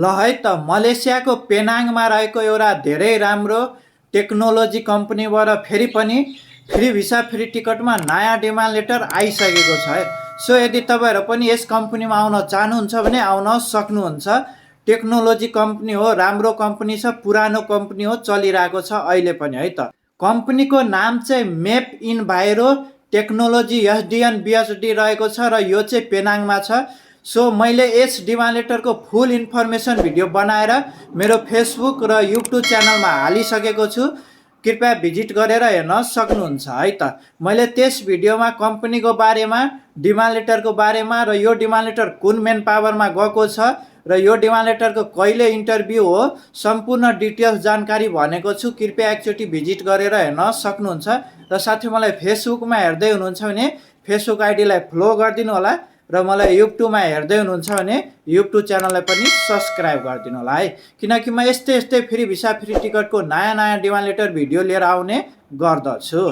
ल है त मलेसियाको पेनाङमा रहेको एउटा धेरै राम्रो टेक्नोलोजी कम्पनीबाट फेरि पनि फ्री भिसा फ्री टिकटमा नयाँ डिमान्ड लेटर आइसकेको छ है। सो यदि तपाईँहरू पनि यस कम्पनीमा आउन चाहनुहुन्छ भने आउन सक्नुहुन्छ। टेक्नोलोजी कम्पनी हो, राम्रो कम्पनी छ, पुरानो कम्पनी हो, चलिरहेको छ अहिले पनि है त। कम्पनीको नाम चाहिँ मेप इन्भाइरो टेक्नोलोजी एसडिएन बिएसडी रहेको छ र यो चाहिँ पेनाङमा छ। सो मैले यस डिमान्ड लेटरको फुल इन्फर्मेसन भिडियो बनाएर मेरो फेसबुक र युट्युब च्यानलमा हालिसकेको छु, कृपया भिजिट गरेर हेर्न सक्नुहुन्छ है त। मैले त्यस भिडियोमा कम्पनीको बारेमा, डिमान्ड लेटरको बारेमा र यो डिमान्ड लेटर कुन मेन पावरमा गएको छ र यो डिमान्ड लेटरको कहिले इन्टरभ्यू हो सम्पूर्ण डिटेल्स जानकारी भनेको छु। कृपया एकचोटि भिजिट गरेर हेर्न सक्नुहुन्छ। र साथै मलाई फेसबुकमा हेर्दै हुनुहुन्छ भने फेसबुक आइडीलाई फलो गरिदिनु होला र मलाई युट्युबमा हेर्दै हुनुहुन्छ भने युट्युब च्यानललाई पनि सब्सक्राइब गरिदिनु होला है। किनकि म यस्तै फ्री भिसा फ्री टिकटको नयाँ डिमान्ड लेटर भिडियो लिएर आउने गर्दछु।